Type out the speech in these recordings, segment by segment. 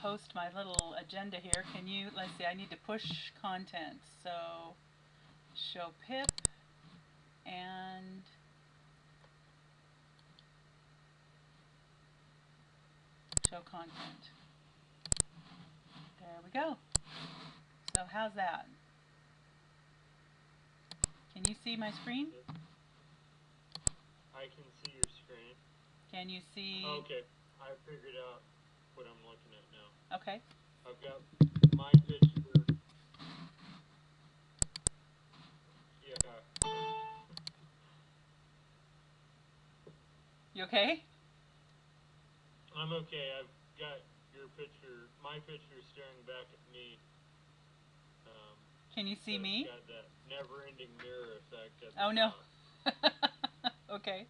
post my little agenda here. Can you, let's see, I need to push content. So show pip and show content. There we go. So how's that? Can you see my screen? I can see your screen. Can you see? Okay, I figured out what I'm looking at now. Okay. I've got my picture. Yeah. You okay? I'm okay. I've got your picture, my picture staring back at me. Can you see me? Got that never-ending mirror effect at the Oh no. top. Okay.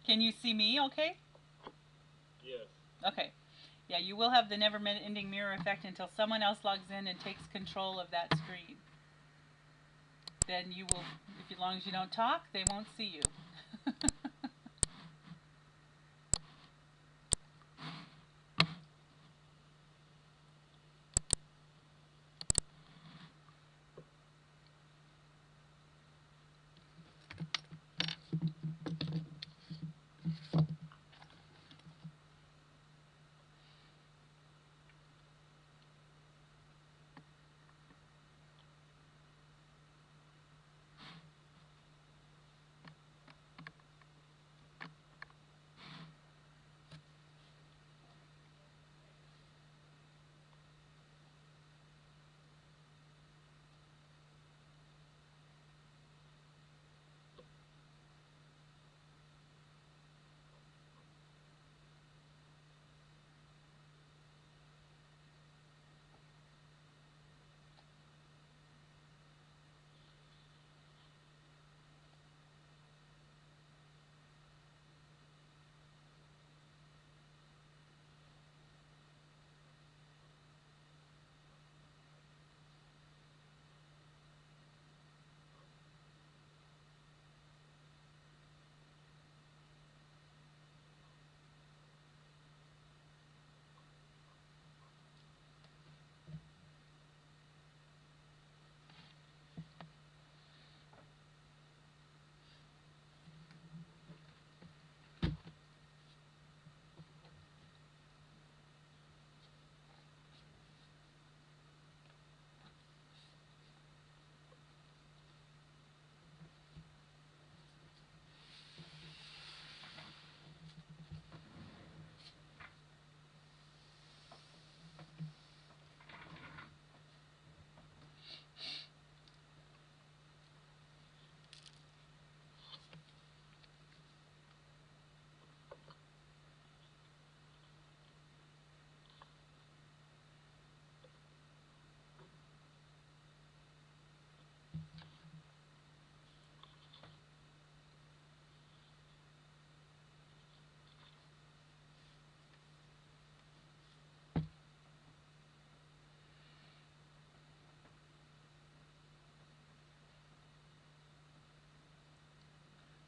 Can you see me okay? Yes. Okay. Yeah, you will have the never-ending mirror effect until someone else logs in and takes control of that screen. Then you will, as long as you don't talk, they won't see you.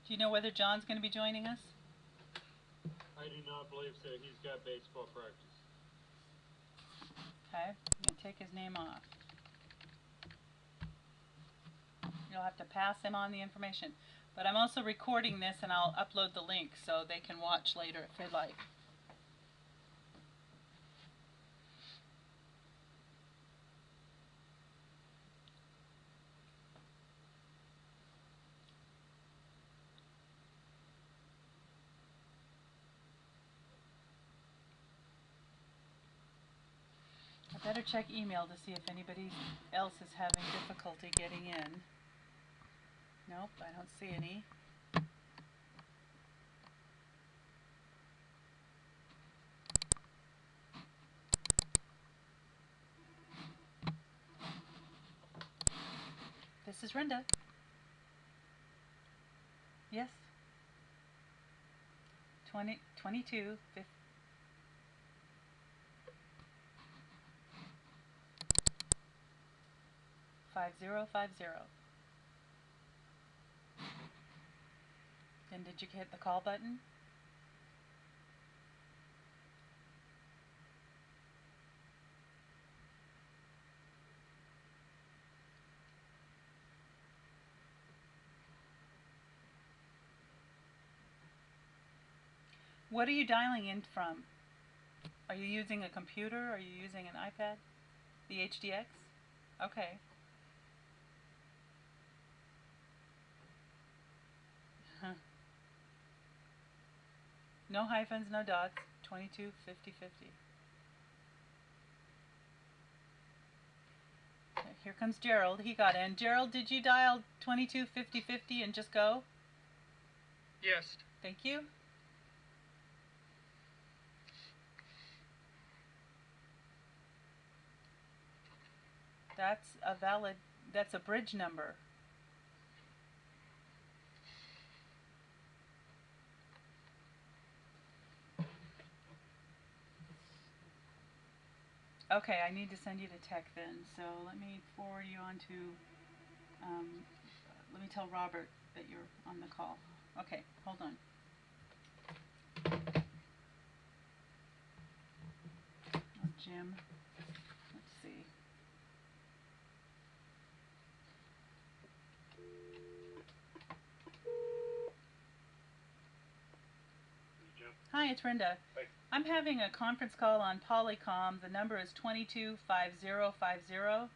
Do you know whether John's going to be joining us? I do not believe so. He's got baseball practice. Okay, I'm going to take his name off. You'll have to pass him on the information. But I'm also recording this and I'll upload the link so they can watch later if they'd like. I better check email to see if anybody else is having difficulty getting in. Nope, I don't see any. This is Brenda. Yes. 22. 5050. Then did you hit the call button? What are you dialing in from? Are you using a computer? Are you using an iPad? The HDX? Okay. Huh. No hyphens, no dots. 22, 50, 50. Here comes Gerald. He got in. Gerald, did you dial 22, 50, 50 and just go? Yes. Thank you. That's a bridge number. Okay, I need to send you to tech then. So let me forward you on to, let me tell Robert that you're on the call. Okay, hold on. Oh, Jim. Let's see. Hi, it's Brenda. Hi. I'm having a conference call on Polycom. The number is 225050.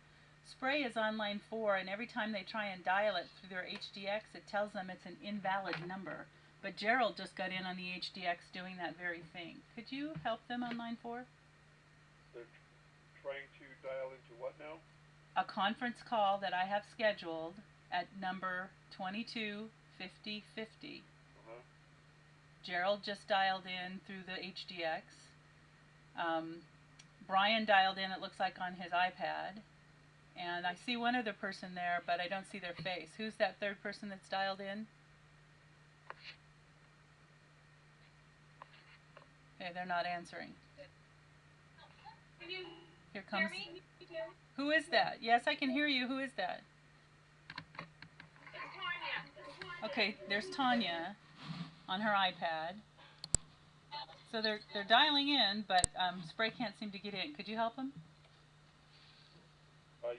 Spray is on line 4, and every time they try and dial it through their HDX, it tells them it's an invalid number. But Gerald just got in on the HDX doing that very thing. Could you help them on line 4? They're trying to dial into what now? A conference call that I have scheduled at number 225050. Gerald just dialed in through the HDX. Brian dialed in, it looks like, on his iPad. And I see one other person there, but I don't see their face. Who's that third person that's dialed in? Okay, they're not answering. Can you Here comes. hear me? Who is that? Yes, I can hear you. Who is that? It's Tanya. Okay, there's Tanya on her iPad. So they're dialing in, but Spray can't seem to get in. Could you help them?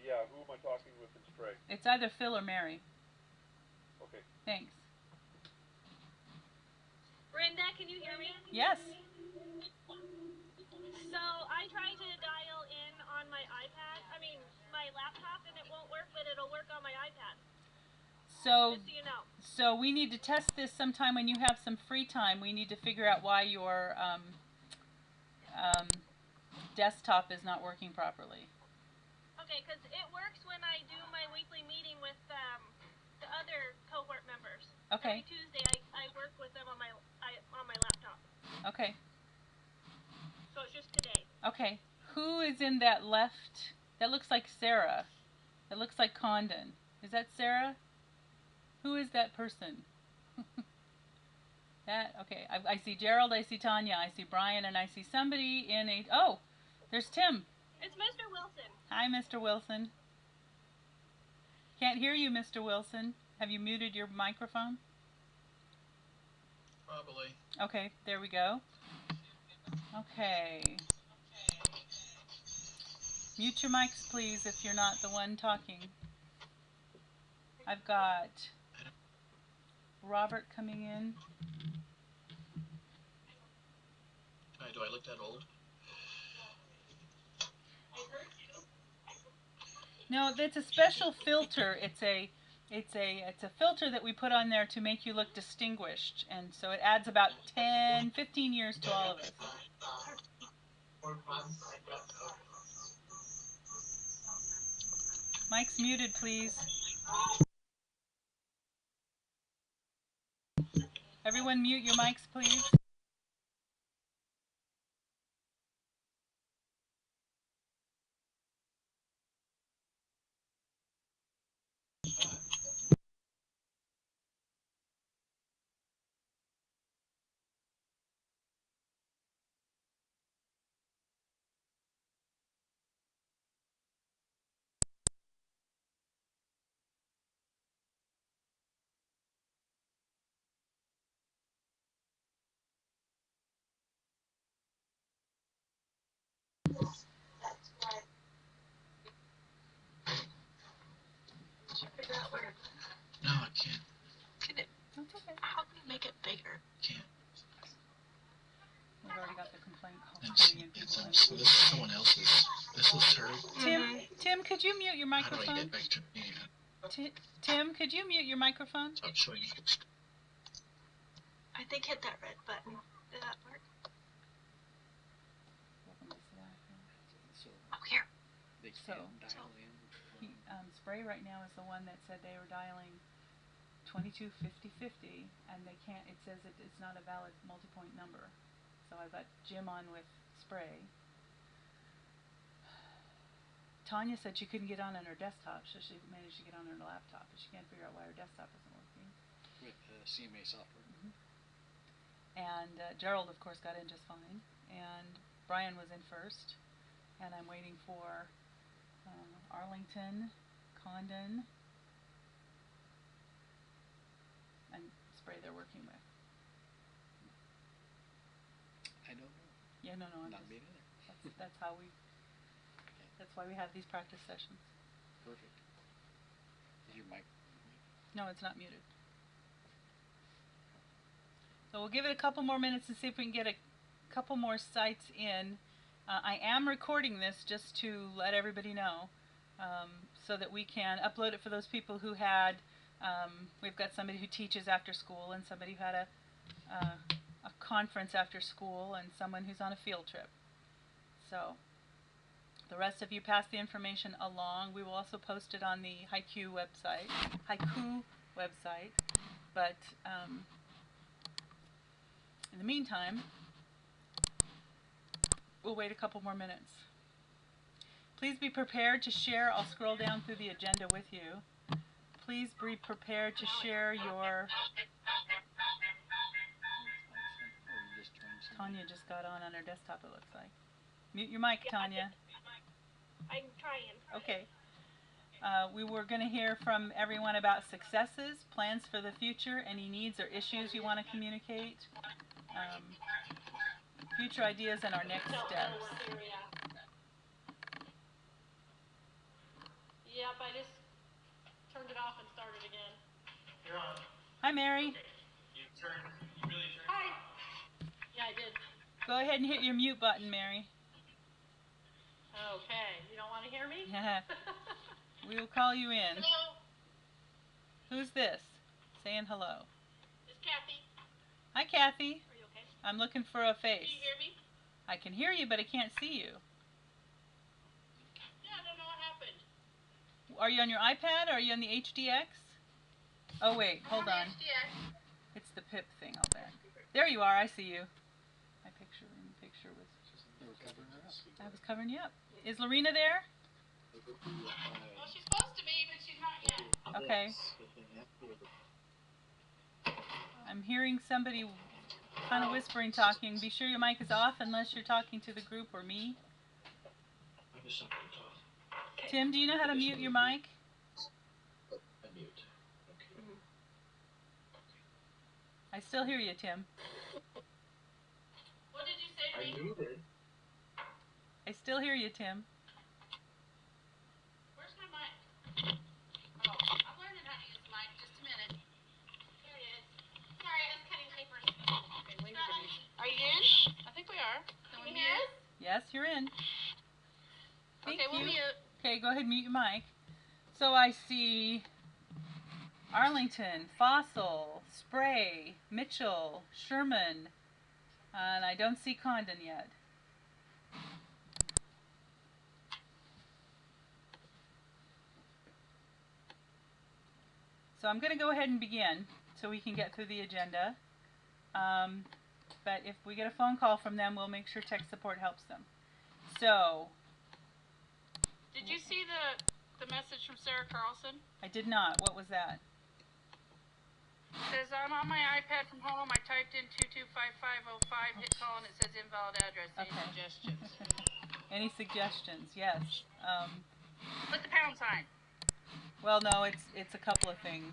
Yeah, who am I talking with in Spray? It's either Phil or Mary. Okay. Thanks. Brenda, can you hear me? Yes. So I tried to dial in on my my laptop, and it won't work, but it'll work on my iPad. So, Just so you know. so we need to test this sometime when you have some free time. We need to figure out why your desktop is not working properly. Okay, because it works when I do my weekly meeting with the other cohort members. Okay. Every Tuesday, I work with them on my laptop. Okay. So it's just today. Okay. Who is in that left? That looks like Sarah. That looks like Condon. Is that Sarah? Who is that person? Okay. I see Gerald, I see Tanya, I see Brian, and I see somebody in a... Oh, there's Tim. It's Mr. Wilson. Hi, Mr. Wilson. Can't hear you, Mr. Wilson. Have you muted your microphone? Probably. Okay, there we go. Okay. Mute your mics, please, if you're not the one talking. I've got Robert coming in. Do I look that old? No, it's a special filter. It's a filter that we put on there to make you look distinguished, and so it adds about 10, 15 years to all of us. Mike's muted, please. Everyone mute your mics, please. could you mute your How do I microphone? get back to me? Tim, could you mute your microphone? Stop showing you. I think hit that red button. Did that work? So Oh, here. they So- can dial in. Spray right now is the one that said they were dialing 225050, and they can't. It says it's not a valid multi-point number. So I've got Jim on with Spray. Tanya said she couldn't get on her desktop, so she managed to get on her laptop, but she can't figure out why her desktop isn't working. With CMA software. And Gerald, of course, got in just fine. And Brian was in first. And I'm waiting for Arlington, Condon, and Spray they're working with. I don't know. Yeah, no, I'm Not just, me either. that's how we, that's why we have these practice sessions. Perfect. Is your mic? No, it's not muted. So we'll give it a couple more minutes and see if we can get a couple more sites in. I am recording this just to let everybody know, so that we can upload it for those people who had, we've got somebody who teaches after school and somebody who had a conference after school and someone who's on a field trip. So the rest of you pass the information along. We will also post it on the Haiku website. But in the meantime, we'll wait a couple more minutes. Please be prepared to share. I'll scroll down through the agenda with you. Please be prepared to share your... Tanya just got on her desktop, it looks like. Mute your mic, Tanya. I'm trying. Okay. We were going to hear from everyone about successes, plans for the future, any needs or issues you want to communicate, future ideas, and our next steps. Yep, I just turned it off and started again. You're on. Hi, Mary. Okay. You really turned. Hi. Yeah, I did. Go ahead and hit your mute button, Mary. Okay. You don't want to hear me? We will call you in. Hello. Who's this? Saying hello. It's Kathy. Hi, Kathy. Are you okay? I'm looking for a face. Can you hear me? I can hear you, but I can't see you. Yeah, I don't know what happened. Are you on your iPad or are you on the HDX? Oh, wait. Hold on. HDX. It's the pip thing out there. There you are. I see you. My picture was... They were covering her up. I was covering you up. Is Lorena there? Well, she's supposed to be, but she's not yet. Okay. I'm hearing somebody kind of whispering, talking. Be sure your mic is off unless you're talking to the group or me. Tim, do you know how to mute your mic? I still hear you, Tim. What did you say to me? I still hear you, Tim. Where's my mic? Oh, I'm learning how to use the mic. Just a minute. There it is. Sorry, I was cutting papers. Are you in? I think we are. Can we mute? Yes, you're in. Thank Okay, we'll you. mute. Okay, go ahead and mute your mic. So I see Arlington, Fossil, Spray, Mitchell, Sherman, and I don't see Condon yet. So I'm going to go ahead and begin so we can get through the agenda. But if we get a phone call from them, we'll make sure tech support helps them. So, Did you see the message from Sarah Carlson? I did not. What was that? It says, I'm on my iPad from home. I typed in 225505, hit call, and it says invalid address. Any Okay. suggestions? Any suggestions? Yes. Put the pound sign. Well, no, it's a couple of things.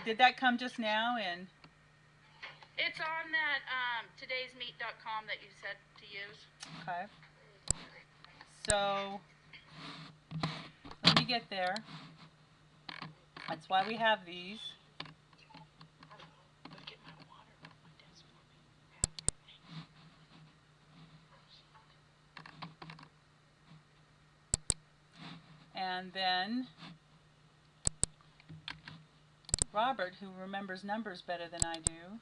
Did that come just now? And It's on that todaysmeet.com that you said to use. okay. So let me get there. That's why we have these. And then Robert, who remembers numbers better than I do.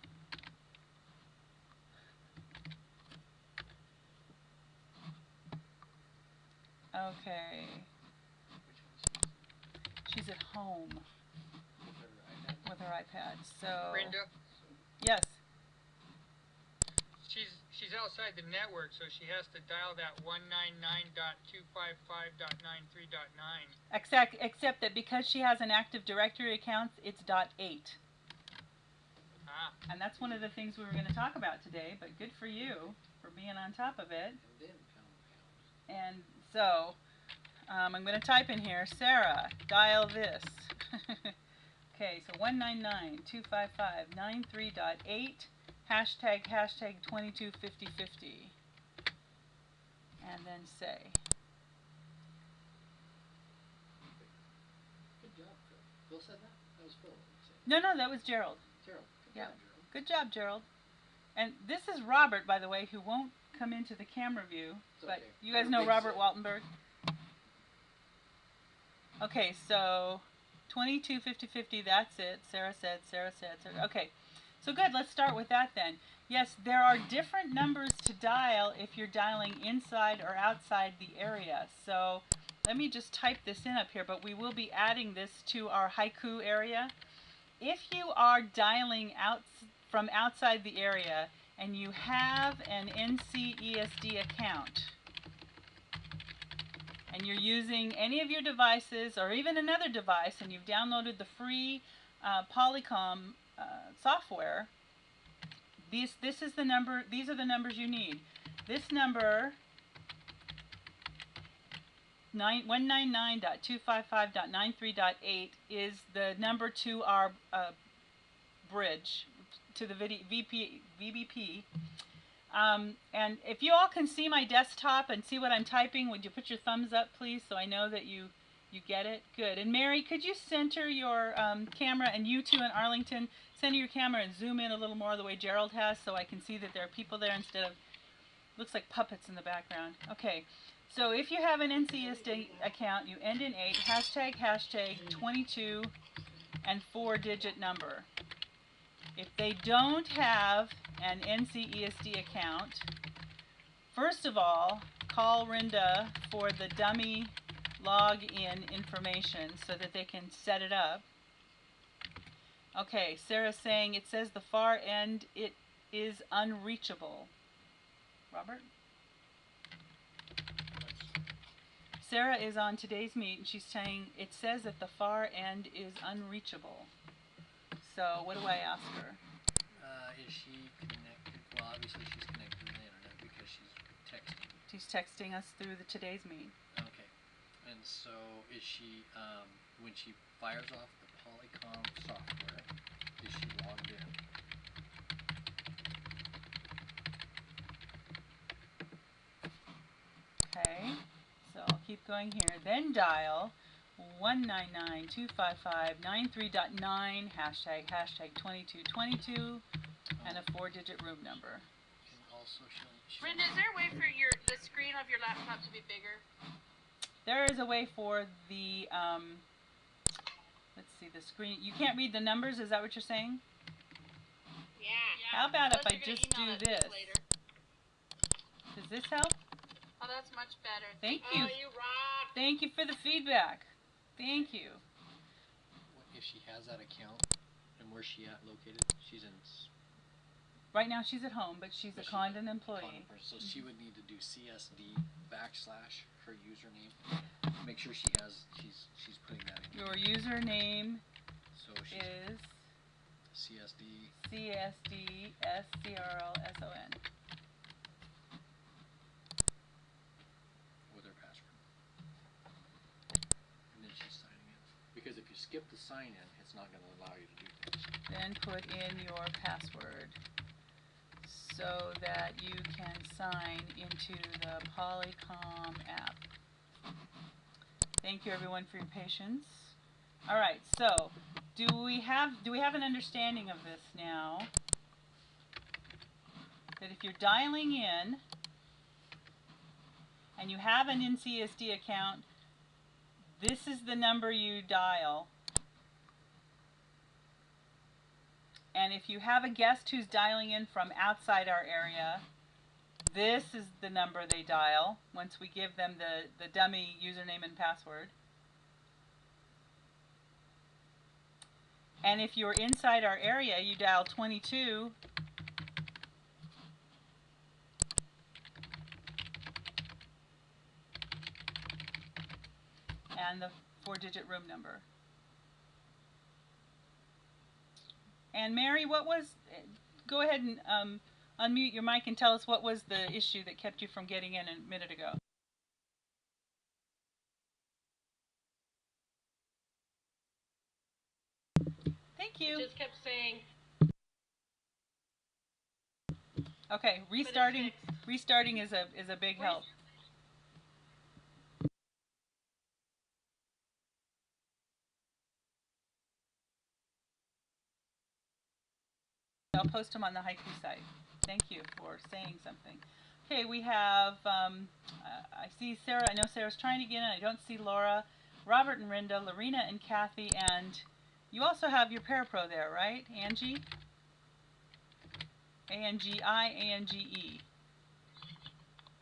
Okay. She's at home with her iPad. So Brenda, yes. she's outside the network, so she has to dial that 199.255.93.9. Except that because she has an Active Directory account, it's .8. Ah. And that's one of the things we were going to talk about today, but good for you for being on top of it. And so, I'm going to type in here, Sarah, dial this. Okay, so 199.255.93.8, hashtag 225050. And then say. Good job, Phil. Phil said that? That was Phil. No, that was Gerald. Gerald. Yeah. Good job, Gerald. And this is Robert, by the way, who won't come into the camera view. It's but okay. you guys know Robert Waltenberg? Okay, so 225050, that's it. Sarah said. Okay, so good. Let's start with that then. Yes, there are different numbers to dial if you're dialing inside or outside the area. So let me just type this in up here, but we will be adding this to our haiku area. If you are dialing out from outside the area and you have an NCESD account and you're using any of your devices or even another device and you've downloaded the free Polycom software, this is the number. These are the numbers you need. This number 199.255.93.8 is the number to our bridge, to the VBP. And if you all can see my desktop and see what I'm typing, would you put your thumbs up, please, so I know that you get it? Good. And Mary, could you center your camera, and you too in Arlington, center your camera and zoom in a little more the way Gerald has so I can see that there are people there instead of, looks like puppets in the background. Okay. So if you have an NCSD account, you end in 8, hashtag 22 and 4-digit number. If they don't have an NCESD account, first of all, call Rinda for the dummy login information so that they can set it up. Okay, Sarah's saying it says the far end, it is unreachable. Robert? Sarah is on today's meet and she's saying it says that the far end is unreachable. So what do I ask her? Is she connected? Well, obviously she's connected to the internet because she's texting. She's texting us through the today's meet. Okay. And so is she, when she fires off the Polycom software, is she logged in? Okay. So I'll keep going here. Then dial 199.255.93.9, hashtag 2222, and a 4-digit room number. And also she'll Brenda, is there a way for the screen of your laptop to be bigger? There is a way for the, let's see, the screen. You can't read the numbers, is that what you're saying? Yeah. How about if Unless I you're gonna just email do it this? later. Does this help? Oh, that's much better. Thank you. Oh, you rock. Thank you for the feedback. Thank you. if she has that account, and where's she at located? She's in. Right now she's at home, but she's a Condon employee. So she would need to do CSD / her username. Make sure she's putting that in. Your username So she's is CSD. CSDSCRLSON. With her password. And then she's signing in. Because if you skip the sign in, it's not going to allow you to do things. Then put in your password so that you can sign into the Polycom app. Thank you everyone for your patience. All right, so do we have an understanding of this now? That if you're dialing in and you have an NCSD account, this is the number you dial. And if you have a guest who's dialing in from outside our area, this is the number they dial once we give them the dummy username and password. And if you're inside our area, you dial 22. And the 4-digit room number. And Mary, go ahead and unmute your mic and tell us what was the issue that kept you from getting in a minute ago. Thank you. It just kept saying. Okay, restarting is a big help. I'll post them on the Haiku site. Thank you for saying something. Okay, we have, I see Sarah. I know Sarah's trying to get in. I don't see Laura, Robert and Rinda, Lorena and Kathy, and you also have your parapro there, right? Angie? A-N-G-I, A-N-G-E.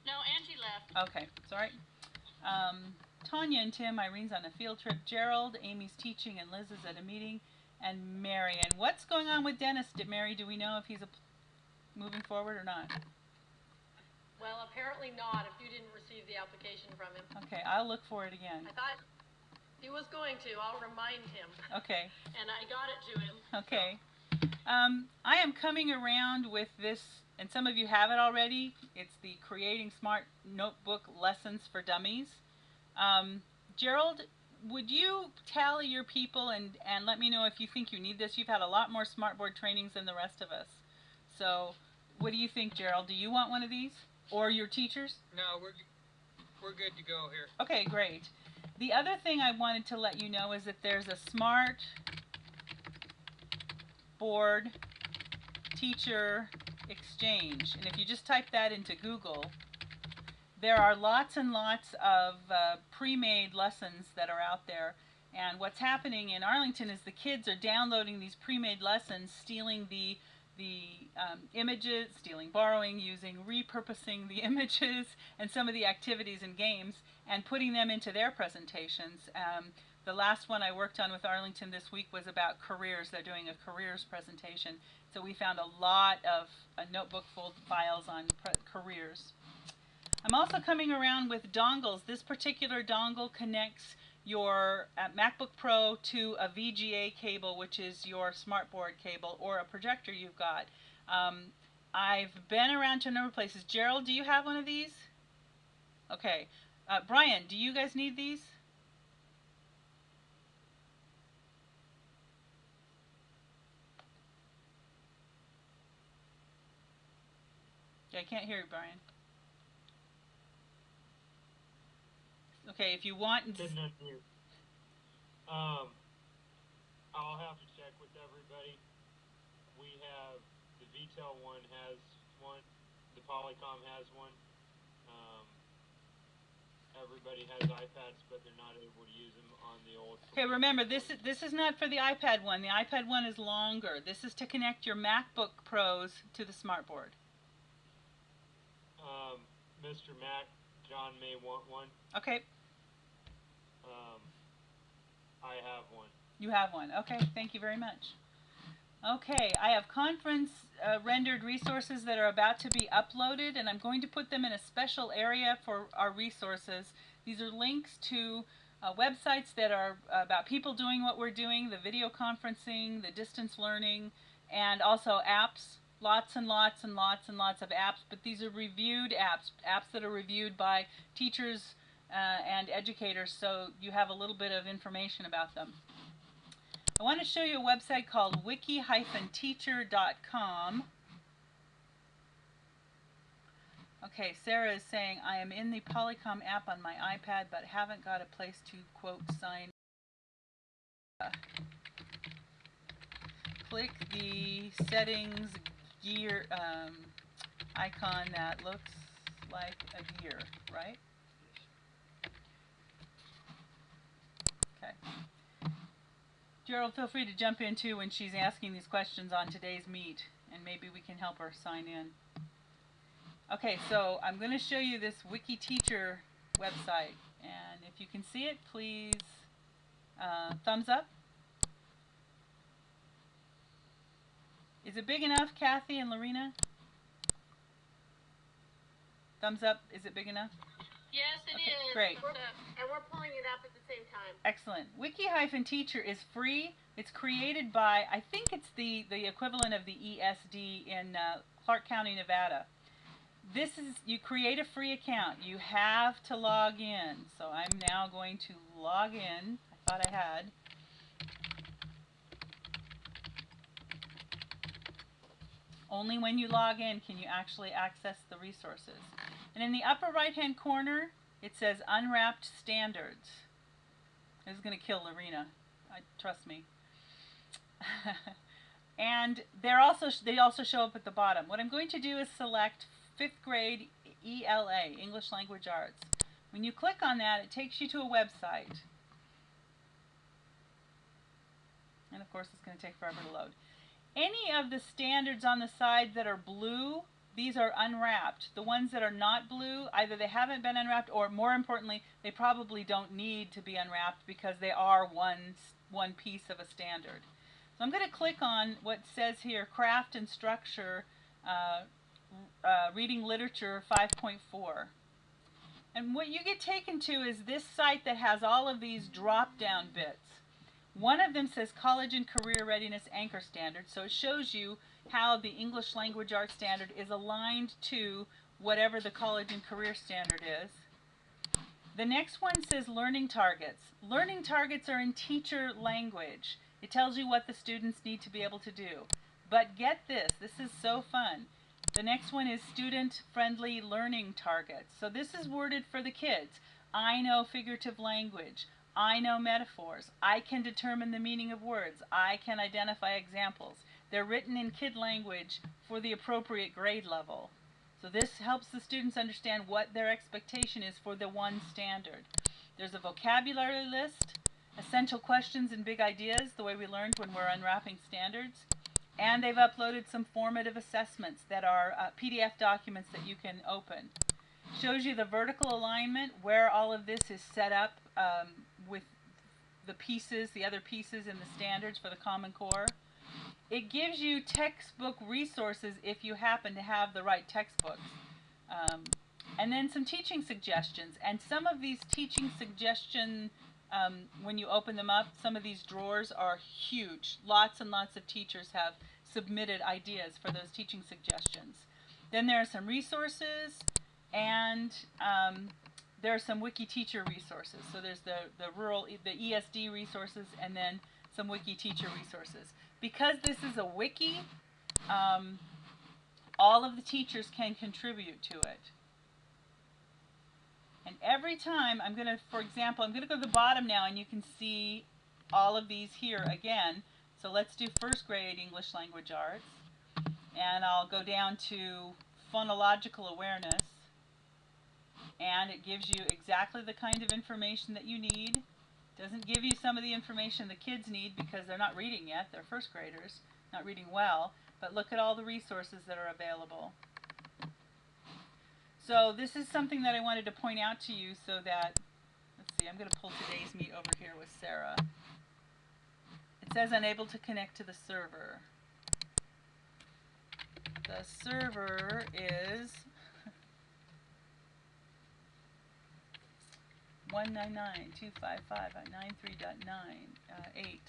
No, Angie left. Okay, sorry. Tanya and Tim, Irene's on a field trip. Gerald, Amy's teaching, and Liz is at a meeting. And Mary. And what's going on with Dennis? Mary, do we know if he's moving forward or not? Well, apparently not, if you didn't receive the application from him. Okay, I'll look for it again. I thought he was going to. I'll remind him. Okay. And I got it to him. Okay. I am coming around with this, and some of you have it already. It's the Creating Smart Notebook Lessons for Dummies. Gerald, would you tally your people and let me know if you think you need this? You've had a lot more Smartboard trainings than the rest of us. So what do you think, Gerald? Do you want one of these? Or your teachers? No, we're good to go here. Okay, great. The other thing I wanted to let you know is that there's a Smart Board Teacher Exchange. And if you just type that into Google, there are lots and lots of pre-made lessons that are out there. And what's happening in Arlington is the kids are downloading these pre-made lessons, stealing the images, borrowing, using, repurposing the images and some of the activities and games and putting them into their presentations. The last one I worked on with Arlington this week was about careers. They're doing a careers presentation. So we found a lot of notebook full files on careers. I'm also coming around with dongles. This particular dongle connects your MacBook Pro to a VGA cable, which is your smartboard cable, or a projector you've got. I've been around to a number of places. Gerald, do you have one of these? Okay. Brian, do you guys need these? Yeah, I can't hear you, Brian. Okay, if you want... Couldn't unmute. I'll have to check with everybody. We have, the VTEL one has one, the Polycom has one. Everybody has iPads, but they're not able to use them on the old... Okay, remember, this is not for the iPad one. The iPad one is longer. This is to connect your MacBook Pros to the smartboard. Mr. Mac, John may want one. Okay. I have one. You have one. Okay, thank you very much. Okay, I have conference rendered resources that are about to be uploaded, and I'm going to put them in a special area for our resources. These are links to websites that are about people doing what we're doing, the video conferencing, the distance learning, and also apps. Lots and lots and lots and lots of apps, but these are reviewed apps that are reviewed by teachers and educators, so you have a little bit of information about them. I want to show you a website called wiki-teacher.com. Okay, Sarah is saying, I am in the Polycom app on my iPad, but haven't got a place to, quote, sign. Click the settings gear icon that looks like a gear, right? Gerald, feel free to jump in too when she's asking these questions on today's meet, and maybe we can help her sign in. Okay, so I'm going to show you this Wiki Teacher website, and if you can see it, please thumbs up. Is it big enough, Kathy and Lorena? Thumbs up, is it big enough? Yes, it is. Great. And we're pulling it up at the same time. Excellent. Wiki-Teacher is free. It's created by, I think it's the equivalent of the ESD in Clark County, Nevada. This is, you create a free account. You have to log in. So I'm now going to log in. I thought I had. Only when you log in can you actually access the resources. And in the upper right-hand corner, it says Unwrapped Standards. This is going to kill Lorena. Trust me. And they also show up at the bottom. What I'm going to do is select 5th grade ELA, English Language Arts. When you click on that, it takes you to a website. And of course, it's going to take forever to load. Any of the standards on the side that are blue, these are unwrapped. The ones that are not blue, either they haven't been unwrapped, or more importantly, they probably don't need to be unwrapped because they are one piece of a standard. So I'm going to click on what says here, Craft and Structure, Reading Literature 5.4. And what you get taken to is this site that has all of these drop-down bits. One of them says College and Career Readiness Anchor Standard, so it shows you how the English Language Arts Standard is aligned to whatever the College and Career Standard is. The next one says Learning Targets. Learning targets are in teacher language. It tells you what the students need to be able to do. But get this is so fun. The next one is Student-Friendly Learning Targets. So this is worded for the kids. I know figurative language. I know metaphors. I can determine the meaning of words. I can identify examples. They're written in kid language for the appropriate grade level. So this helps the students understand what their expectation is for the one standard. There's a vocabulary list, essential questions and big ideas, the way we learned when we're unwrapping standards. And they've uploaded some formative assessments that are PDF documents that you can open. Shows you the vertical alignment, where all of this is set up with the pieces, the other pieces in the standards for the Common Core. It gives you textbook resources if you happen to have the right textbooks. And then some teaching suggestions. And some of these teaching suggestions, when you open them up, some of these drawers are huge. Lots and lots of teachers have submitted ideas for those teaching suggestions. Then there are some resources, and there are some Wiki Teacher resources. So there's the ESD resources, and then some Wiki Teacher resources. Because this is a wiki, all of the teachers can contribute to it. And every time for example, I'm going to go to the bottom now, and you can see all of these here again. So let's do 1st grade English Language Arts. And I'll go down to phonological awareness. And it gives you exactly the kind of information that you need. Doesn't give you some of the information the kids need because they're not reading yet. They're 1st graders, not reading well. But look at all the resources that are available. So this is something that I wanted to point out to you so that, let's see, I'm going to pull today's meet over here with Sarah. It says unable to connect to the server. The server is 199.255.93.9.8.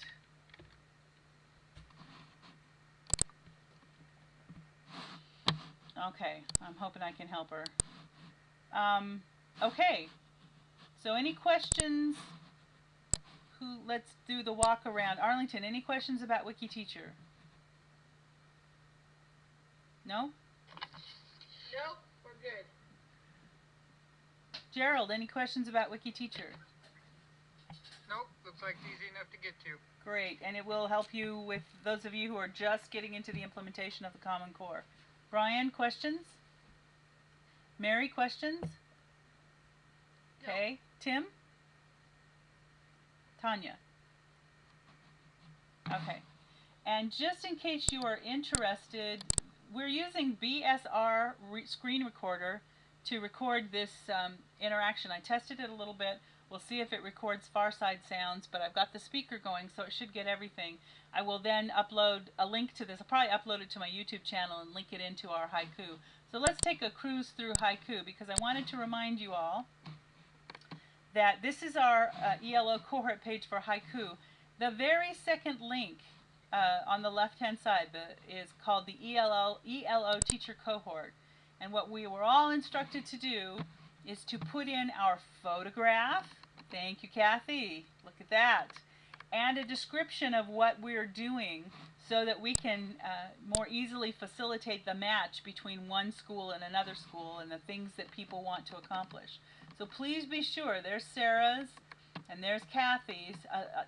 Okay, I'm hoping I can help her. Okay, so any questions? Let's do the walk around. Arlington, any questions about Wiki Teacher? No? Nope, we're good. Gerald, any questions about Wiki Teacher? Nope, looks like it's easy enough to get to. Great, and it will help you with those of you who are just getting into the implementation of the Common Core. Brian, questions? Mary, questions? Okay. Tim? Tanya? Okay. And just in case you are interested, we're using BSR screen recorder to record this interaction. I tested it a little bit. We'll see if it records far side sounds, but I've got the speaker going, so it should get everything. I will then upload a link to this. I'll probably upload it to my YouTube channel and link it into our haiku. So let's take a cruise through haiku, because I wanted to remind you all that this is our ELO cohort page for haiku. The very second link on the left-hand side is called the ELO Teacher Cohort. And what we were all instructed to do is to put in our photograph. Thank you, Kathy. Look at that. And a description of what we're doing so that we can more easily facilitate the match between one school and another school and the things that people want to accomplish. So please be sure, there's Sarah's and there's Kathy's.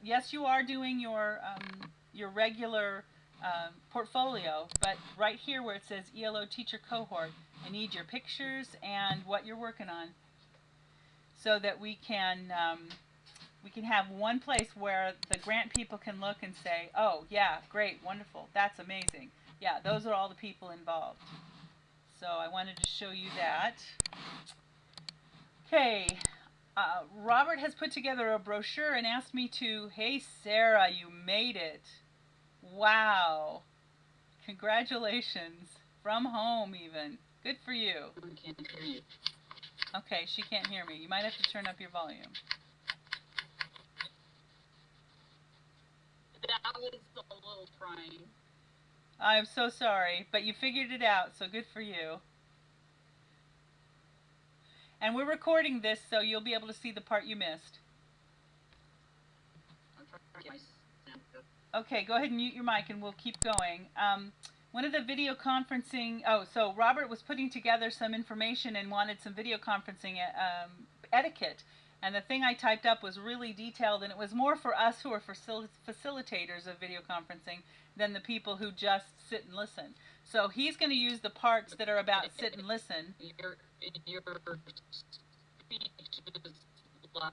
Yes, you are doing your regular portfolio, but right here where it says ELO Teacher Cohort, I need your pictures and what you're working on so that we can have one place where the grant people can look and say, oh yeah, great, wonderful, that's amazing. Yeah, those are all the people involved. So I wanted to show you that. Okay, Robert has put together a brochure and asked me to, hey Sarah, you made it. Wow. Congratulations. From home even. Good for you. I can't hear you. Okay, she can't hear me. You might have to turn up your volume. That was a little trying. I'm so sorry, but you figured it out, so good for you. And we're recording this, so you'll be able to see the part you missed. Okay, go ahead and mute your mic and we'll keep going. One of the video conferencing, so Robert was putting together some information and wanted some video conferencing etiquette. And the thing I typed up was really detailed, and it was more for us who are facilitators of video conferencing than the people who just sit and listen. So he's going to use the parts that are about sit and listen. Your speech is like...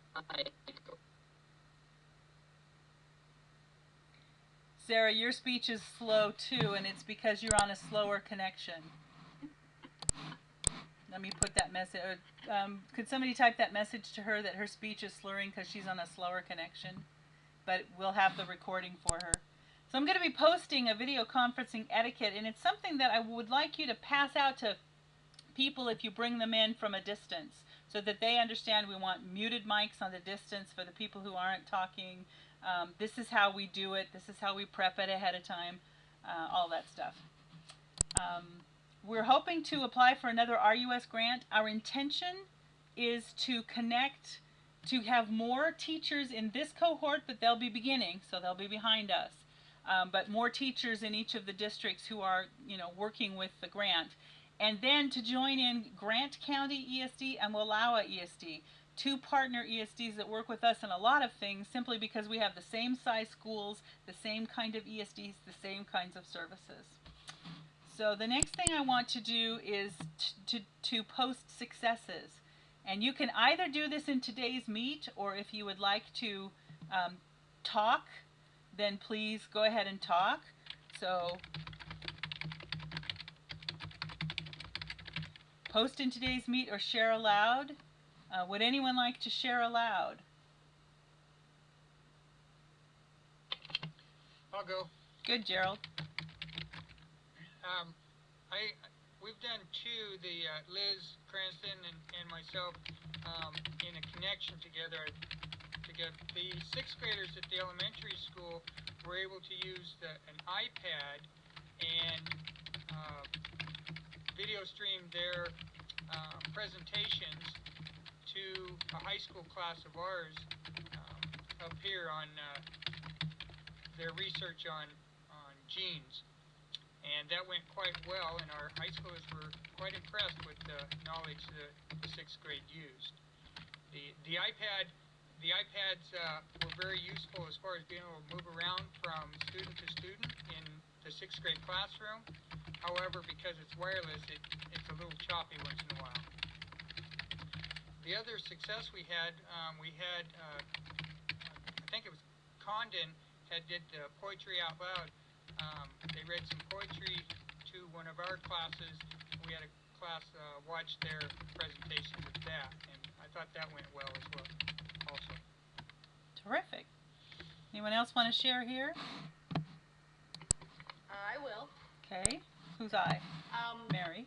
Sarah, your speech is slow too, and it's because you're on a slower connection. Let me put that message. Could somebody type that message to her that her speech is slurring because she's on a slower connection? But we'll have the recording for her. So I'm going to be posting a video conferencing etiquette, and it's something that I would like you to pass out to people if you bring them in from a distance, so that they understand we want muted mics on the distance for the people who aren't talking. This is how we do it. This is how we prep it ahead of time. All that stuff. We're hoping to apply for another RUS grant. Our intention is to connect, to have more teachers in this cohort, but they'll be beginning, so they'll be behind us. But more teachers in each of the districts who are, working with the grant. And then to join in Grant County ESD and Wallowa ESD. 2 partner ESDs that work with us in a lot of things simply because we have the same size schools, the same kind of ESDs, the same kinds of services. So the next thing I want to do is to post successes. And you can either do this in today's meet, or if you would like to talk, then please go ahead and talk. So post in today's meet or share aloud. Would anyone like to share aloud? I'll go. Good, Gerald. We've done 2, the Liz Cranston and myself, in a connection together. The 6th graders at the elementary school were able to use an iPad and video stream their presentations to a high school class of ours up here on their research on genes. And that went quite well, and our high schoolers were quite impressed with the knowledge that the 6th grade used. The iPads were very useful as far as being able to move around from student to student in the 6th grade classroom. However, because it's wireless, it's a little choppy once in a while. The other success we had, I think it was Condon, did poetry out loud. They read some poetry to one of our classes. We had a class watch their presentations of that, and I thought that went well as well. Also. Terrific. Anyone else want to share here? I will. Okay. Who's I? Mary.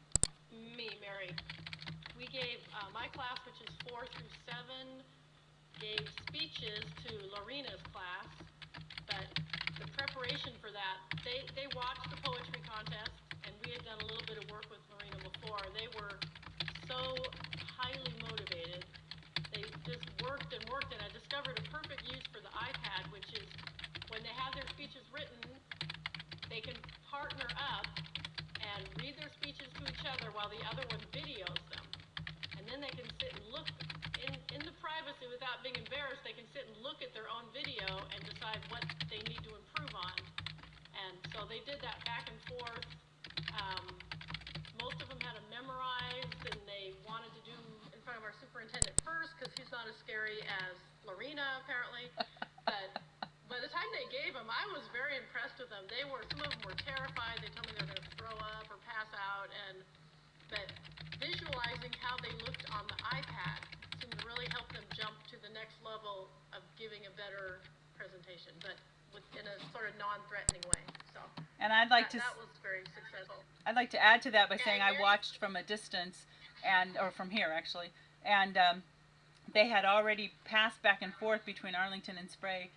Me, Mary. We gave my class, which is 4 through 7, gave speeches to Lorena's class, but the preparation for that, they watched the poetry contest, and we had done a little bit of work with Lorena before. They were so highly motivated. They just worked and worked, and I discovered a perfect use for the iPad, which is when they have their speeches written, they can partner up and read their speeches to each other while the other one videos them. And then they can sit and look in the privacy without being embarrassed. They can sit and look at their own video and decide what they need to improve on. And so they did that back and forth. Most of them had them memorized, and they wanted to do in front of our superintendent first because he's not as scary as Lorena apparently. But by the time they gave them, I was very impressed with them. Some of them were terrified. They told me they were going to throw up or pass out, but visualizing how they looked on the iPad seemed to really help them jump to the next level of giving a better presentation, but in a sort of non-threatening way. So. And I'd like that was very successful. I'd like to add to that by saying I watched from a distance, or from here actually, and they had already passed back and forth between Arlington and Spray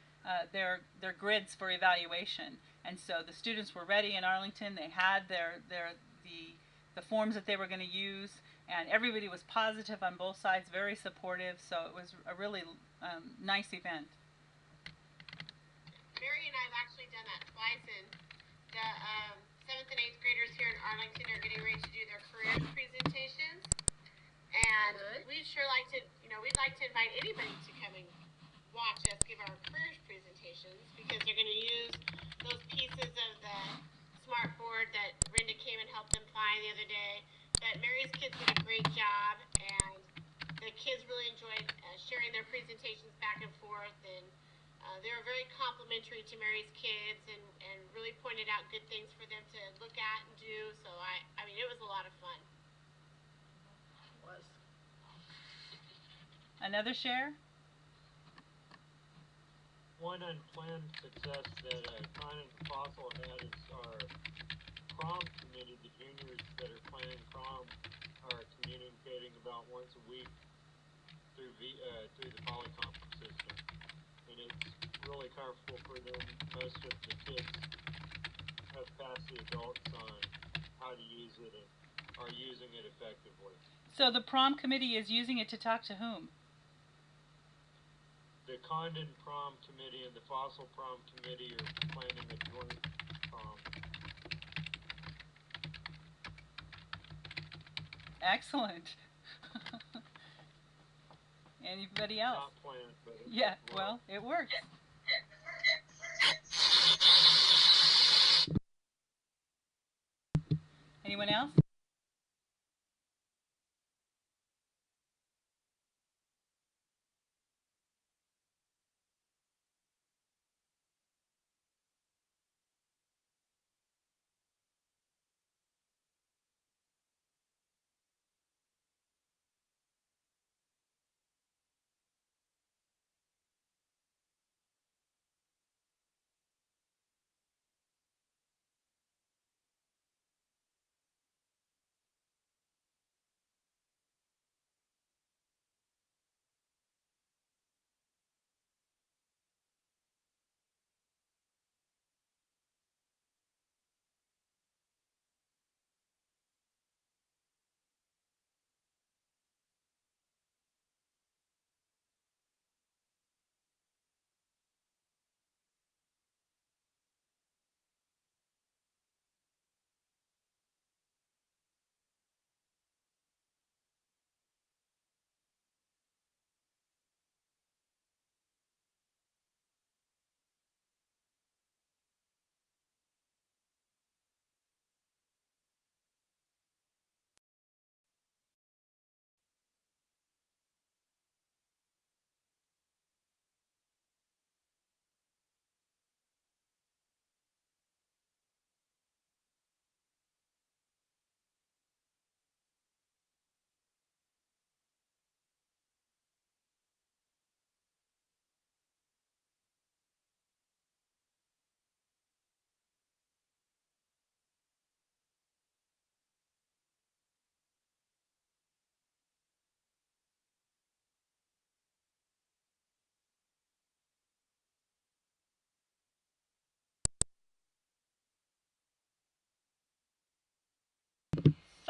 their grids for evaluation, and so the students were ready in Arlington. They had the forms that they were going to use, and everybody was positive on both sides, very supportive. So it was a really nice event. Mary and I have actually done that twice, and the 7th and 8th graders here in Arlington are getting ready to do their career presentations. And we'd sure like to, we'd like to invite anybody to come and watch us give our careers presentations, because they're going to use those pieces of the smart board that Brenda came and helped them find the other day. But Mary's kids did a great job, and the kids really enjoyed sharing their presentations back and forth, and they were very complimentary to Mary's kids, and really pointed out good things for them to look at and do. So I mean, it was a lot of fun. It was. Another share? One unplanned success that Con and Fossil had is our prom committee. The juniors that are planning prom are communicating about once a week through the Polycom system, and it's really comfortable for them. Most of the kids have passed the adults on how to use it and are using it effectively. So the prom committee is using it to talk to whom? The Condon Prom Committee and the Fossil Prom Committee are planning a joint prom. Excellent. Anybody else? Not planned, but yeah, well, it works. Anyone else?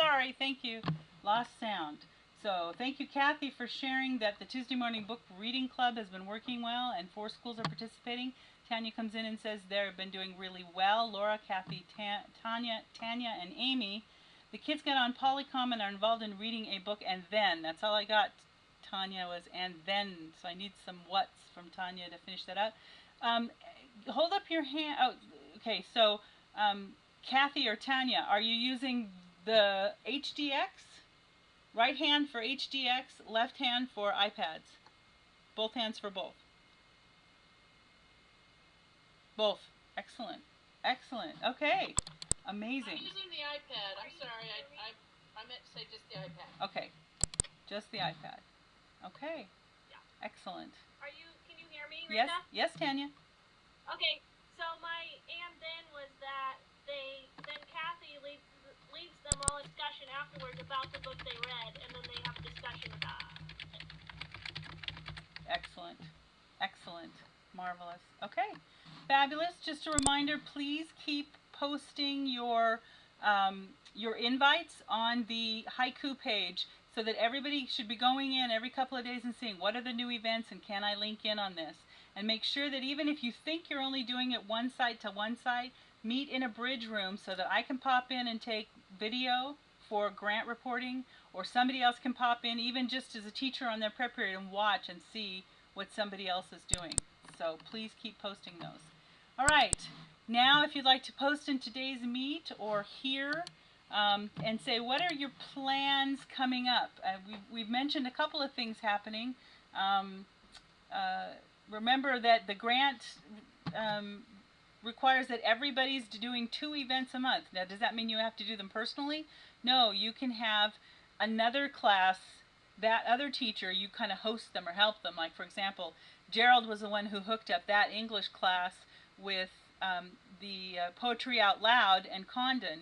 sorry. Thank you. Lost sound. So thank you, Kathy, for sharing that the Tuesday morning book reading club has been working well and 4 schools are participating. Tanya comes in and says they've been doing really well. Laura, Kathy, Tanya, and Amy. The kids get on Polycom and are involved in reading a book and then. That's all I got, Tanya, was and then. So I need some what's from Tanya to finish that up. Hold up your hand. Oh, okay. So Kathy or Tanya, are you using the HDX? Right hand for HDX, left hand for iPads. Both hands for both. Both. Excellent. Excellent. Okay. Amazing. I'm using the iPad. I'm sorry. I meant to say just the iPad. Okay. Just the iPad. Okay. Yeah. Excellent. Can you hear me, Yes. Rita? Yes, Tanya. Okay, so my and then was that then Kathy leads them all in discussion afterwards about the book they read, and then they have a discussion about it. Excellent. Excellent. Marvelous. Okay. Fabulous. Just a reminder, please keep posting your invites on the haiku page so that everybody should be going in every couple of days and seeing what are the new events and can I link in on this. And make sure that even if you think you're only doing it one site to one site, meet in a bridge room so that I can pop in and take video for grant reporting, or somebody else can pop in even just as a teacher on their prep period and watch and see what somebody else is doing. So please keep posting those. All right, now if you'd like to post in today's meet or here and say what are your plans coming up. We've mentioned a couple of things happening. Remember that the grant requires that everybody's doing 2 events a month. Now, does that mean you have to do them personally? No, you can have another class, that other teacher, you kind of host them or help them. Like, for example, Gerald was the one who hooked up that English class with the Poetry Out Loud and Condon.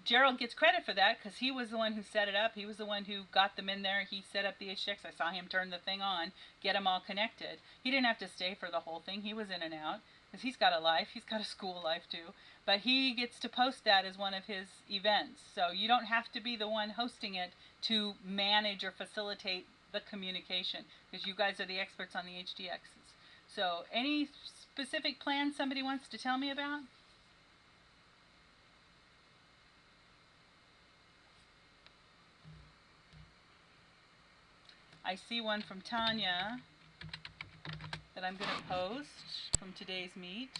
Gerald gets credit for that because he was the one who set it up. He was the one who got them in there. He set up the HDX. I saw him turn the thing on, get them all connected. He didn't have to stay for the whole thing. He was in and out because he's got a life. He's got a school life too. But he gets to post that as one of his events. So you don't have to be the one hosting it to manage or facilitate the communication because you guys are the experts on the HDXs. So any specific plans somebody wants to tell me about? I see one from Tanya that I'm going to post from today's meet.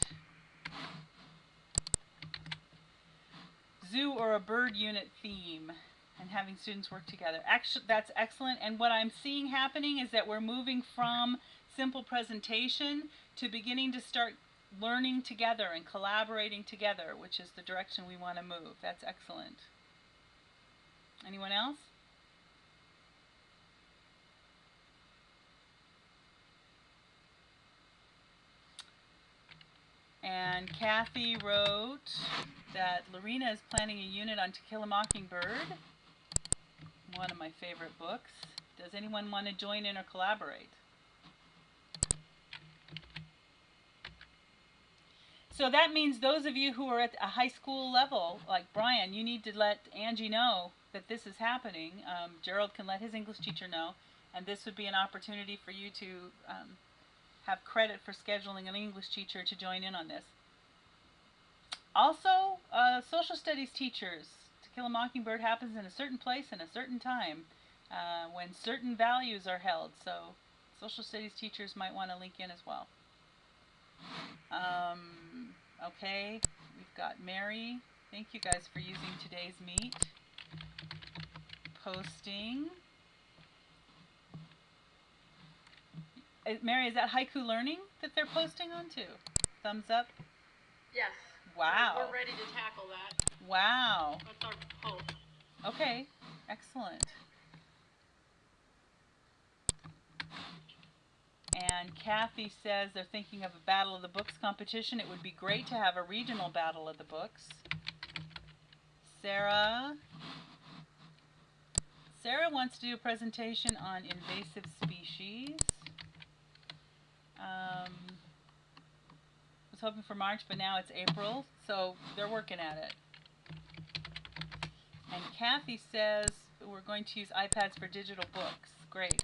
Zoo or a bird unit theme and having students work together. Actually, that's excellent. And what I'm seeing happening is that we're moving from simple presentation to beginning to start learning together and collaborating together, which is the direction we want to move. That's excellent. Anyone else? And Kathy wrote that Lorena is planning a unit on To Kill a Mockingbird, one of my favorite books. Does anyone want to join in or collaborate? So that means those of you who are at a high school level, like Brian, you need to let Angie know that this is happening. Gerald can let his English teacher know, and this would be an opportunity for you to have credit for scheduling an English teacher to join in on this. Also, social studies teachers. To Kill a Mockingbird happens in a certain place and a certain time when certain values are held. So social studies teachers might want to link in as well. Okay, we've got Mary. Thank you guys for using today's meet. Posting. Mary, is that Haiku Learning that they're posting on too? Thumbs up? Yes. Wow. We're ready to tackle that. Wow. That's our hope. Okay, excellent. And Kathy says they're thinking of a Battle of the Books competition. It would be great to have a regional Battle of the Books. Sarah wants to do a presentation on invasive species. Was hoping for March, but now it's April, so they're working at it. And Kathy says we're going to use iPads for digital books. Great.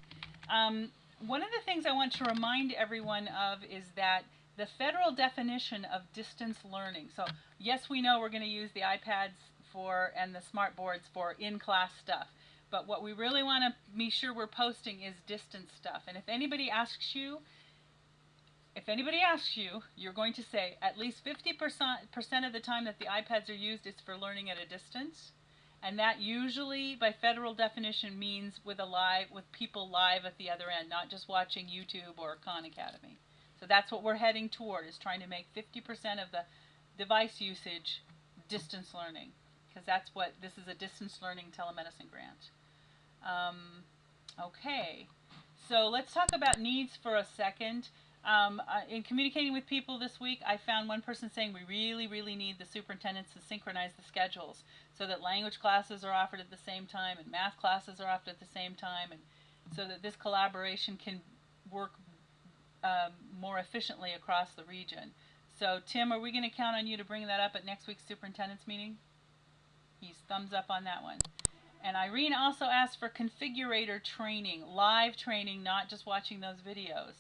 One of the things I want to remind everyone of is that the federal definition of distance learning. So yes, we know we're going to use the iPads for and the smart boards for in-class stuff. But what we really want to be sure we're posting is distance stuff. And if anybody asks you, you're going to say at least 50% of the time that the iPads are used is for learning at a distance. And that usually, by federal definition, means with people live at the other end, not just watching YouTube or Khan Academy. So that's what we're heading toward, is trying to make 50% of the device usage distance learning, because that's what this is, a distance learning telemedicine grant. Okay, so let's talk about needs for a second. In communicating with people this week, I found one person saying we really need the superintendents to synchronize the schedules so that language classes are offered at the same time and math classes are offered at the same time, and so that this collaboration can work more efficiently across the region. So Tim, are we going to count on you to bring that up at next week's superintendent's meeting? He's thumbs up on that one. And Irene also asked for configurator training, live training, not just watching those videos.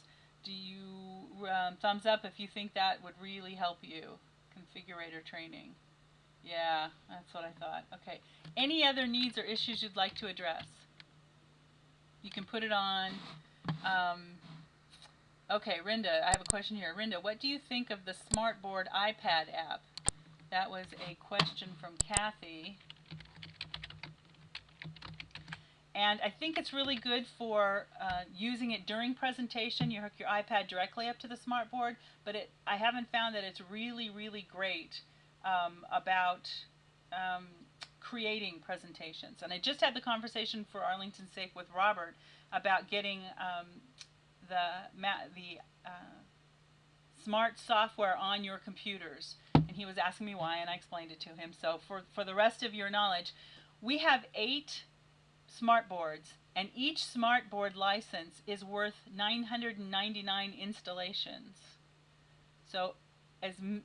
Do you thumbs up if you think that would really help you? Configurator training. Yeah, that's what I thought. Okay. Any other needs or issues you'd like to address? You can put it on. Okay, Rinda, I have a question here. Rinda, what do you think of the Smartboard iPad app? That was a question from Kathy. And I think it's really good for using it during presentation. You hook your iPad directly up to the smartboard, but I haven't found that it's really great about creating presentations. And I just had the conversation for Arlington Safe with Robert about getting the smart software on your computers. And he was asking me why, and I explained it to him. So for the rest of your knowledge, we have 8 smartboards, and each smartboard license is worth 999 installations. So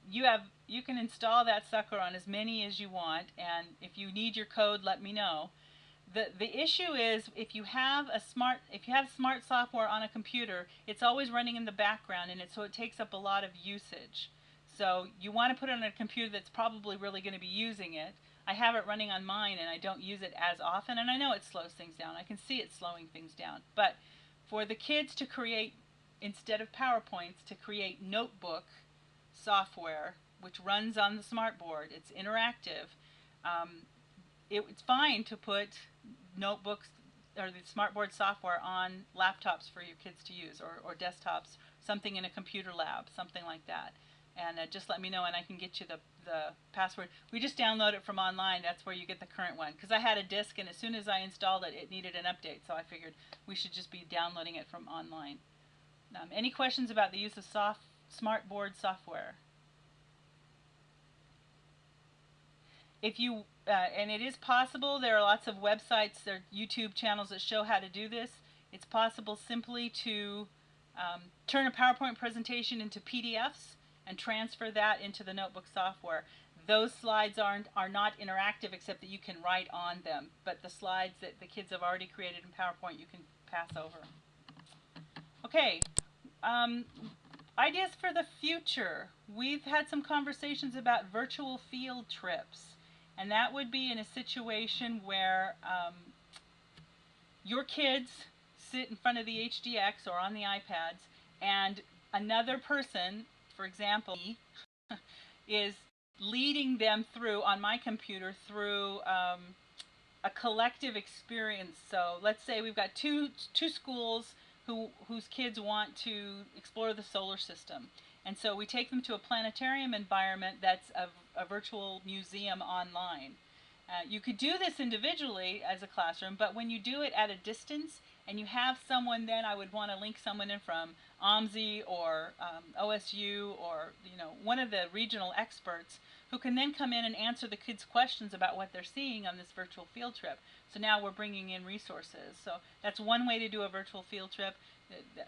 you can install that sucker on as many as you want, and if you need your code, let me know. The issue is if you have smart software on a computer, it's always running in the background, and so it takes up a lot of usage. So you want to put it on a computer that's probably really going to be using it. I have it running on mine, and I don't use it as often, and I know it slows things down. I can see it slowing things down. But for the kids to create, instead of PowerPoints, to create notebook software, which runs on the smartboard, it's interactive. It's fine to put notebooks or the smartboard software on laptops for your kids to use, or desktops, something in a computer lab, something like that. And just let me know, and I can get you the password. We just download it from online. That's where you get the current one. Because I had a disk, and as soon as I installed it, it needed an update. So I figured we should just be downloading it from online. Any questions about the use of smartboard software? If you, and it is possible, there are lots of websites, there are YouTube channels that show how to do this. It's possible simply to turn a PowerPoint presentation into PDFs and transfer that into the notebook software. Those slides are not interactive, except that you can write on them. But the slides that the kids have already created in PowerPoint, you can pass over. Okay, ideas for the future. We've had some conversations about virtual field trips. And that would be in a situation where your kids sit in front of the HDX or on the iPads, and another person, for example, is leading them through, on my computer, through a collective experience. So let's say we've got two schools whose kids want to explore the solar system. And so we take them to a planetarium environment that's a virtual museum online. You could do this individually as a classroom, but when you do it at a distance and you have someone, then I would want to link someone in from OMSI or OSU or one of the regional experts who can then come in and answer the kids' questions about what they're seeing on this virtual field trip. So now we're bringing in resources. So that's one way to do a virtual field trip.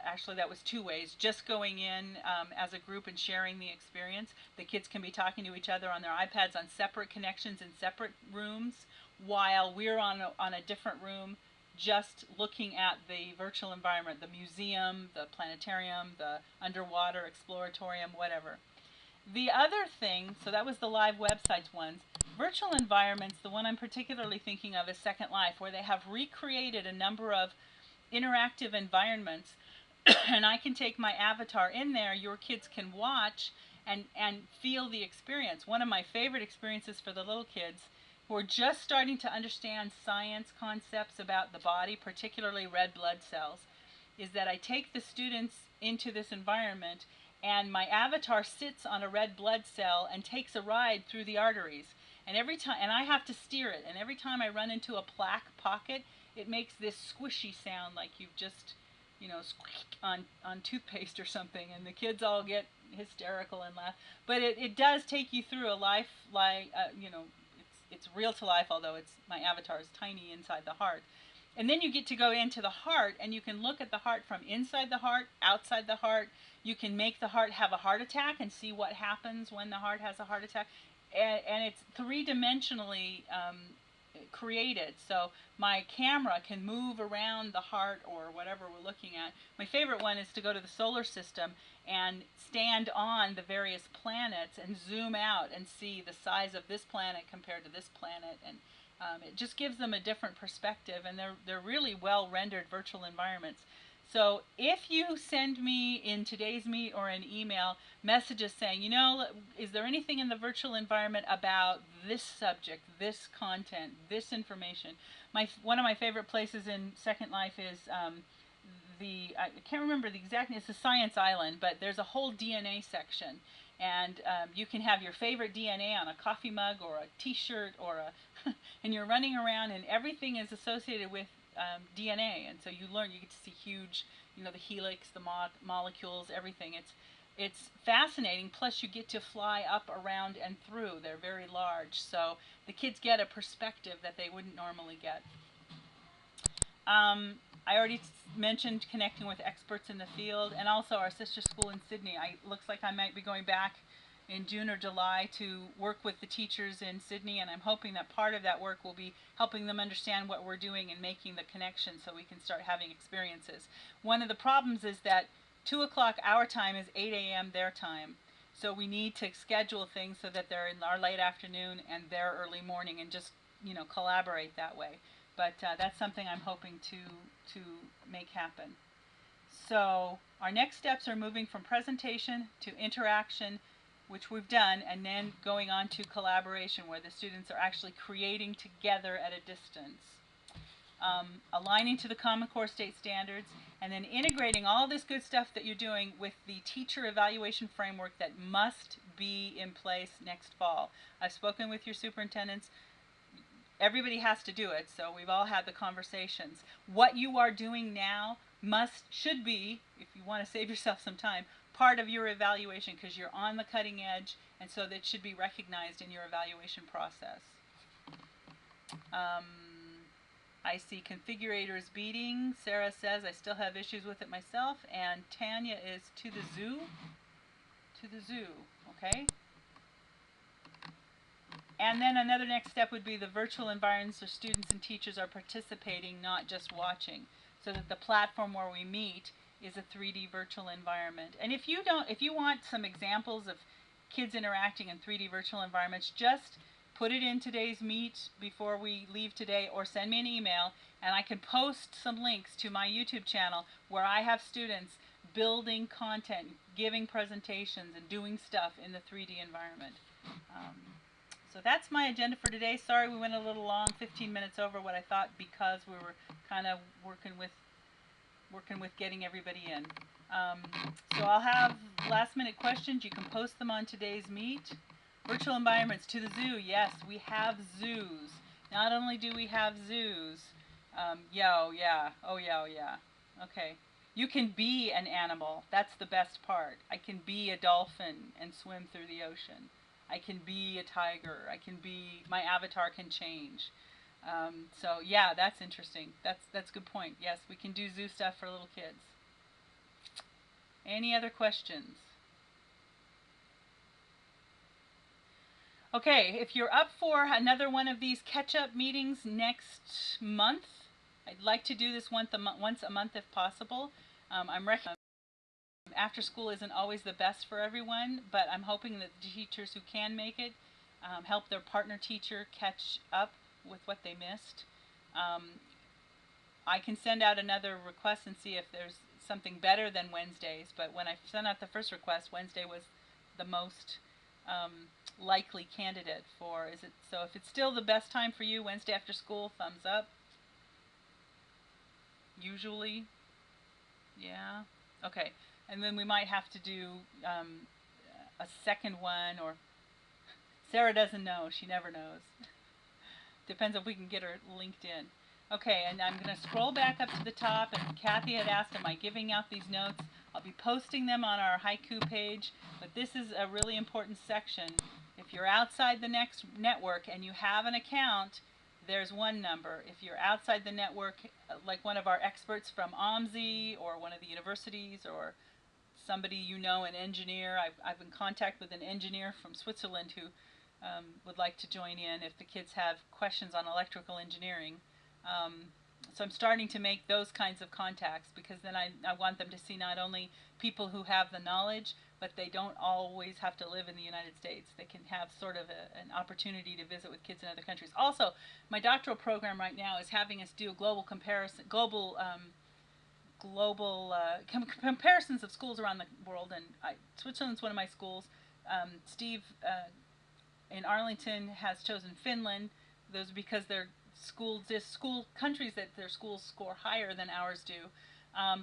Actually, that was 2 ways. Just going in as a group and sharing the experience. The kids can be talking to each other on their iPads on separate connections in separate rooms, while we're on a different room just looking at the virtual environment, the museum, the planetarium, the underwater exploratorium, whatever. The other thing, so that was the live websites ones. Virtual environments, the one I'm particularly thinking of is Second Life, where they have recreated a number of interactive environments and I can take my avatar in there, your kids can watch and feel the experience. One of my favorite experiences for the little kids who are just starting to understand science concepts about the body, particularly red blood cells, is that I take the students into this environment and my avatar sits on a red blood cell and takes a ride through the arteries. And every time, and I have to steer it, and every time I run into a plaque pocket, it makes this squishy sound like you've just, you know, squeak on toothpaste or something, and the kids all get hysterical and laugh. But it does take you through a life, like, you know, it's real to life, although my avatar is tiny inside the heart. And then you get to go into the heart, and you can look at the heart from inside the heart, outside the heart. You can make the heart have a heart attack and see what happens when the heart has a heart attack. And it's three-dimensionally created, so my camera can move around the heart or whatever we're looking at. My favorite one is to go to the solar system and stand on the various planets and zoom out and see the size of this planet compared to this planet, and it just gives them a different perspective, and they're really well rendered virtual environments. So if you send me in today's meet or an email messages saying, you know, is there anything in the virtual environment about this subject, this content, this information? One of my favorite places in Second Life is I can't remember the exact name, it's the Science Island, but there's a whole DNA section. And you can have your favorite DNA on a coffee mug or a t-shirt or and you're running around and everything is associated with DNA, and so you get to see huge, you know, the helix, the molecules, everything. It's fascinating. Plus, you get to fly up, around, and through. They're very large, so the kids get a perspective that they wouldn't normally get. I already mentioned connecting with experts in the field, and also our sister school in Sydney. Looks like I might be going back in June or July to work with the teachers in Sydney, and I'm hoping that part of that work will be helping them understand what we're doing and making the connection so we can start having experiences. One of the problems is that 2 o'clock our time is 8 a.m. their time, so we need to schedule things so that they're in our late afternoon and their early morning, and just, you know, collaborate that way. But that's something I'm hoping to make happen. So our next steps are moving from presentation to interaction, which we've done, and then going on to collaboration, where the students are actually creating together at a distance. Aligning to the Common Core state standards, and then integrating all this good stuff that you're doing with the teacher evaluation framework that must be in place next fall. I've spoken with your superintendents. Everybody has to do it, so we've all had the conversations. What you are doing now should be, if you want to save yourself some time, part of your evaluation, because you're on the cutting edge, and so that should be recognized in your evaluation process. I see configurators beating. Sarah says I still have issues with it myself, and Tanya is to the zoo. To the zoo, okay? And then another next step would be the virtual environments where students and teachers are participating, not just watching, so that the platform where we meet is a 3D virtual environment. And if you want some examples of kids interacting in 3D virtual environments, just put it in today's meet before we leave today, or send me an email, and I can post some links to my YouTube channel where I have students building content, giving presentations, and doing stuff in the 3D environment. So that's my agenda for today. Sorry we went a little long, 15 minutes over what I thought, because we were kind of working with getting everybody in. So I'll have last minute questions. You can post them on today's meet. Virtual environments to the zoo. Yes, we have zoos. Not only do we have zoos, okay. You can be an animal. That's the best part. I can be a dolphin and swim through the ocean. I can be a tiger. My avatar can change. So yeah, that's interesting. That's a good point. Yes, we can do zoo stuff for little kids. Any other questions? Okay, if you're up for another one of these catch-up meetings next month, I'd like to do this once a month if possible. I'm recommending after school isn't always the best for everyone, but I'm hoping that the teachers who can make it help their partner teacher catch up with what they missed. I can send out another request and see if there's something better than Wednesdays, but when I sent out the first request, Wednesday was the most likely candidate for. So if it's still the best time for you, Wednesday after school, thumbs up. Usually, yeah, okay. And then we might have to do a second one, or Sarah doesn't know. She never knows. Depends if we can get her linked in. Okay, and I'm going to scroll back up to the top, and Kathy had asked, am I giving out these notes? I'll be posting them on our haiku page, but this is a really important section. If you're outside the next network and you have an account, there's one number. If you're outside the network, like one of our experts from OMSI or one of the universities or somebody you know, an engineer. I've in contact with an engineer from Switzerland who would like to join in if the kids have questions on electrical engineering. So I'm starting to make those kinds of contacts because then I want them to see not only people who have the knowledge, but they don't always have to live in the United States. They can have sort of an opportunity to visit with kids in other countries. Also, my doctoral program right now is having us do a global comparison, comparisons of schools around the world, and Switzerland's one of my schools. Steve in Arlington has chosen Finland. Those are because they're school countries that their schools score higher than ours do.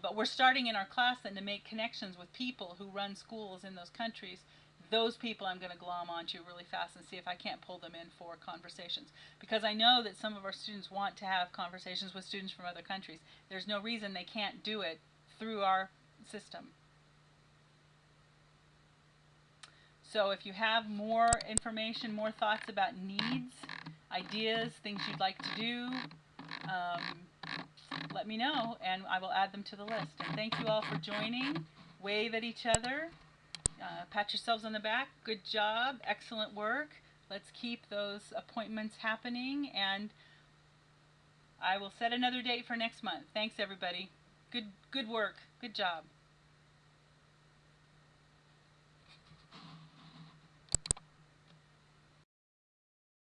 But we're starting in our class then to make connections with people who run schools in those countries. Those people I'm going to glom onto really fast and see if I can't pull them in for conversations. Because I know that some of our students want to have conversations with students from other countries. There's no reason they can't do it through our system. So if you have more information, more thoughts about needs, ideas, things you'd like to do, let me know and I will add them to the list. And thank you all for joining. Wave at each other. Pat yourselves on the back. Good job. Excellent work. Let's keep those appointments happening, and I will set another date for next month. Thanks, everybody. Good work. Good job.